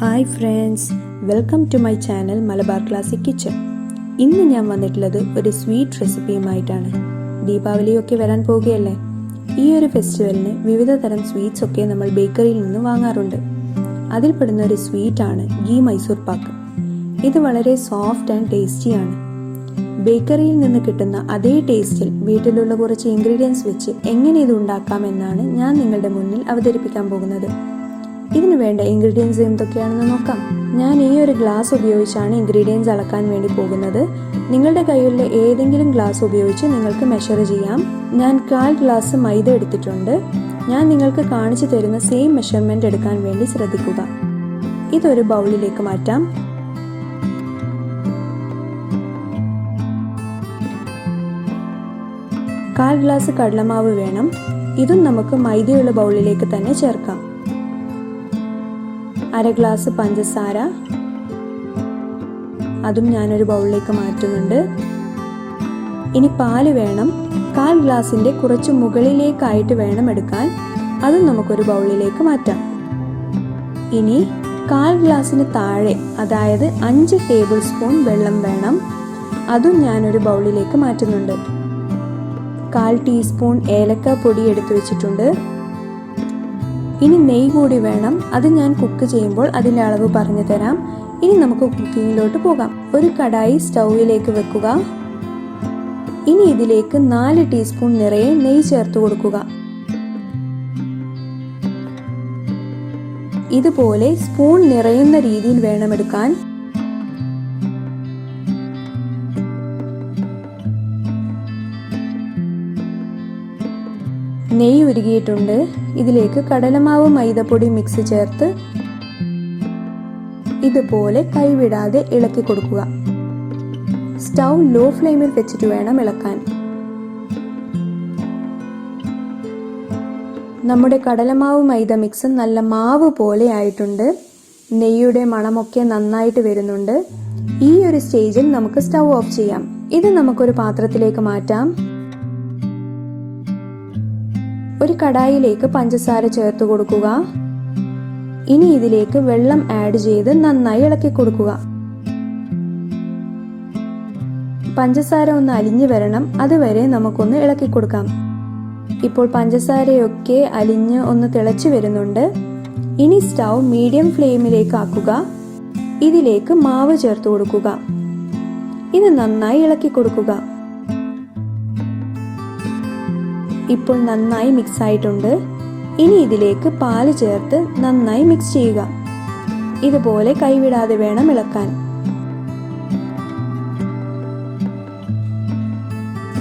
Hi friends, welcome to my channel Malabar Classic Kitchen. ഇന്ന് ഞാൻ വന്നിട്ടുള്ളത് ഒരു സ്വീറ്റ് റെസിപ്പിയുമായിട്ടാണ്. ദീപാവലിയൊക്കെ വരാൻ പോവുകയല്ലേ. ഈ ഒരു ഫെസ്റ്റിവലിന് വിവിധ തരം സ്വീറ്റ്സ് ഒക്കെ നമ്മൾ ബേക്കറിയിൽ നിന്ന് വാങ്ങാറുണ്ട്. അതിൽപ്പെടുന്ന ഒരു സ്വീറ്റാണ് ഗീ മൈസൂർ പാക്ക്. ഇത് വളരെ സോഫ്റ്റ് ആൻഡ് ടേസ്റ്റിയാണ്. ബേക്കറിയിൽ നിന്ന് കിട്ടുന്ന അതേ ടേസ്റ്റിൽ വീട്ടിലുള്ള കുറച്ച് ഇൻഗ്രീഡിയൻസ് വെച്ച് എങ്ങനെ ഇത് ഉണ്ടാക്കാമെന്നാണ് ഞാൻ നിങ്ങളുടെ മുന്നിൽ അവതരിപ്പിക്കാൻ പോകുന്നത്. ഇതിനു വേണ്ട ഇൻഗ്രീഡിയൻസ് എന്തൊക്കെയാണെന്ന് നോക്കാം. ഞാൻ ഈ ഒരു ഗ്ലാസ് ഉപയോഗിച്ചാണ് ഇൻഗ്രീഡിയൻസ് അളക്കാൻ വേണ്ടി പോകുന്നത്. നിങ്ങളുടെ കയ്യിലുള്ള ഏതെങ്കിലും ഗ്ലാസ് ഉപയോഗിച്ച് നിങ്ങൾക്ക് മെഷർ ചെയ്യാം. ഞാൻ 1/4 ഗ്ലാസ് മൈദ എടുത്തിട്ടുണ്ട്. ഞാൻ നിങ്ങൾക്ക് കാണിച്ചു തരുന്ന സെയിം മെഷർമെന്റ് എടുക്കാൻ വേണ്ടി ശ്രദ്ധിക്കുക. ഇതൊരു ബൗളിലേക്ക് മാറ്റാം. കാൽ ഗ്ലാസ് കടലമാവ് വേണം. ഇതും നമുക്ക് മൈദയുള്ള ബൗളിലേക്ക് തന്നെ ചേർക്കാം. 1/2 ഗ്ലാസ് പഞ്ചസാര, അതും ഞാനൊരു ബൗളിലേക്ക് മാറ്റുന്നുണ്ട്. ഇനി പാല് വേണം. 1/4 ഗ്ലാസിന്റെ കുറച്ച് മുകളിലേക്കായിട്ട് വേണം എടുക്കാൻ. അതും നമുക്കൊരു ബൗളിലേക്ക് മാറ്റാം. ഇനി 1/4 ഗ്ലാസിന് താഴെ, അതായത് 5 ടേബിൾ സ്പൂൺ വെള്ളം വേണം. അതും ഞാനൊരു ബൗളിലേക്ക് മാറ്റുന്നുണ്ട്. 1/4 ടീസ്പൂൺ ഏലക്ക പൊടി എടുത്തു വെച്ചിട്ടുണ്ട്. ഇനി നെയ്യ് കൂടി വേണം. അത് ഞാൻ കുക്ക് ചെയ്യുമ്പോൾ അതിൻ്റെ അളവ് പറഞ്ഞു തരാം. ഇനി നമുക്ക് കുക്കിങ്ങിലോട്ട് പോകാം. ഒരു കടായി സ്റ്റൗവിലേക്ക് വെക്കുക. ഇനി ഇതിലേക്ക് 4 ടീസ്പൂൺ നിറയെ നെയ്യ് ചേർത്ത് കൊടുക്കുക. ഇതുപോലെ സ്പൂൺ നിറയുന്ന രീതിയിൽ വേണം എടുക്കാൻ. നെയ്യ് ഉരുകിയിട്ടുണ്ട്. ഇതിലേക്ക് കടലമാവ് മൈദപ്പൊടി മിക്സ് ചേർത്ത് ഇതുപോലെ കൈവിടാതെ ഇളക്കി കൊടുക്കുക. സ്റ്റൗ ലോ ഫ്ലെയിമിൽ വെച്ചിട്ട് വേണം ഇളക്കാൻ. നമ്മുടെ കടലമാവ് മൈദ മിക്സ് നല്ല മാവ് പോലെ ആയിട്ടുണ്ട്. നെയ്യുടെ മണമൊക്കെ നന്നായിട്ട് വരുന്നുണ്ട്. ഈ ഒരു സ്റ്റേജിൽ നമുക്ക് സ്റ്റൗ ഓഫ് ചെയ്യാം. ഇത് നമുക്കൊരു പാത്രത്തിലേക്ക് മാറ്റാം. ഒരു കടായിലേക്ക് പഞ്ചസാര ചേർത്ത് കൊടുക്കുക. ഇനി ഇതിലേക്ക് വെള്ളം ആഡ് ചെയ്ത് നന്നായി ഇളക്കി കൊടുക്കുക. പഞ്ചസാര ഒന്ന് അലിഞ്ഞു വരണം. അതുവരെ നമുക്കൊന്ന് ഇളക്കി കൊടുക്കാം. ഇപ്പോൾ പഞ്ചസാരയൊക്കെ അലിഞ്ഞ് ഒന്ന് തിളച്ചു വരുന്നുണ്ട്. ഇനി സ്റ്റൗ മീഡിയം ഫ്ലെയിമിലേക്ക് ആക്കുക. ഇതിലേക്ക് മാവ് ചേർത്ത് കൊടുക്കുക. ഇത് നന്നായി ഇളക്കി കൊടുക്കുക. ഇപ്പോൾ നന്നായി മിക്സ് ആയിട്ടുണ്ട്. ഇനി ഇതിലേക്ക് പാല് ചേർത്ത് നന്നായി മിക്സ് ചെയ്യുക. ഇതുപോലെ കൈവിടാതെ വേണം ഇളക്കാൻ.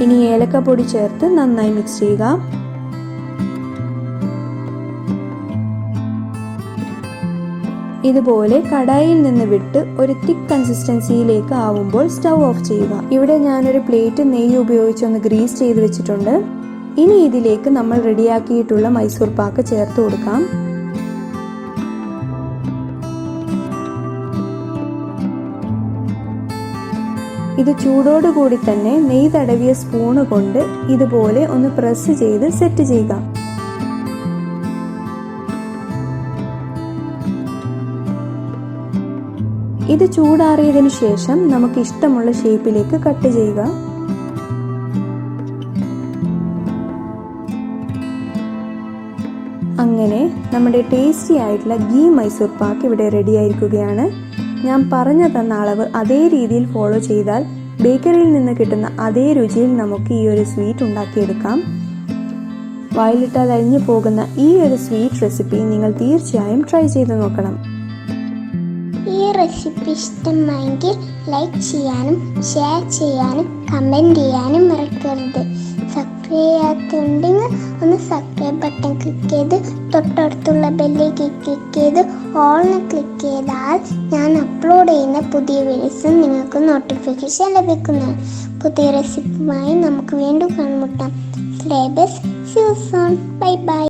ഇനി ഏലക്കപ്പൊടി ചേർത്ത് നന്നായി മിക്സ് ചെയ്യുക. ഇതുപോലെ കടായിൽ നിന്ന് വിട്ട് ഒരു തിക്ക് കൺസിസ്റ്റൻസിയിലേക്ക് ആവുമ്പോൾ സ്റ്റൗ ഓഫ് ചെയ്യുക. ഇവിടെ ഞാനൊരു പ്ലേറ്റ് നെയ്യ് ഉപയോഗിച്ച് ഒന്ന് ഗ്രീസ് ചെയ്ത് വെച്ചിട്ടുണ്ട്. ഇനി ഇതിലേക്ക് നമ്മൾ റെഡിയാക്കിയിട്ടുള്ള മൈസൂർ പാക്ക് ചേർത്ത് കൊടുക്കാം. ഇത് ചൂടോടുകൂടി തന്നെ നെയ്യ് തടവിയ സ്പൂണ് കൊണ്ട് ഇതുപോലെ ഒന്ന് പ്രസ് ചെയ്ത് സെറ്റ് ചെയ്യുക. ഇത് ചൂടാറിയതിനു ശേഷം നമുക്ക് ഇഷ്ടമുള്ള ഷേപ്പിലേക്ക് കട്ട് ചെയ്യുക. അങ്ങനെ നമ്മുടെ ടേസ്റ്റി ആയിട്ടുള്ള ഗീ മൈസൂർ പാക്ക് ഇവിടെ റെഡി ആയിരിക്കുകയാണ്. ഞാൻ പറഞ്ഞു തന്ന അളവ് അതേ രീതിയിൽ ഫോളോ ചെയ്താൽ ബേക്കറിയിൽ നിന്ന് കിട്ടുന്ന അതേ രുചിയിൽ നമുക്ക് ഈ ഒരു സ്വീറ്റ് ഉണ്ടാക്കിയെടുക്കാം. വായിലിട്ടാൽ അലിഞ്ഞു പോകുന്ന ഈ ഒരു സ്വീറ്റ് റെസിപ്പി നിങ്ങൾ തീർച്ചയായും ട്രൈ ചെയ്ത് നോക്കണം. ഈ റെസിപ്പി ഇഷ്ടമായെങ്കിൽ ലൈക്ക് ചെയ്യാനും ഷെയർ ചെയ്യാനും കമൻറ്റ് ചെയ്യാനും മറക്കരുത്. സബ്സ്ക്രൈബ് ചെയ്യാത്തുണ്ടെങ്കിൽ ഒന്ന് സബ്സ്ക്രൈബ് ബട്ടൺ ക്ലിക്ക് ചെയ്ത് തൊട്ടടുത്തുള്ള ബെല്ലേക്ക് ക്ലിക്ക് ചെയ്ത് ഓൾന്ന് ക്ലിക്ക് ചെയ്താൽ ഞാൻ അപ്ലോഡ് ചെയ്യുന്ന പുതിയ വീഡിയോസ് നിങ്ങൾക്ക് നോട്ടിഫിക്കേഷൻ ലഭിക്കുന്നതാണ്. പുതിയ റെസിപ്പിയുമായി നമുക്ക് വീണ്ടും കണ്ടുമുട്ടാം. Bye bye.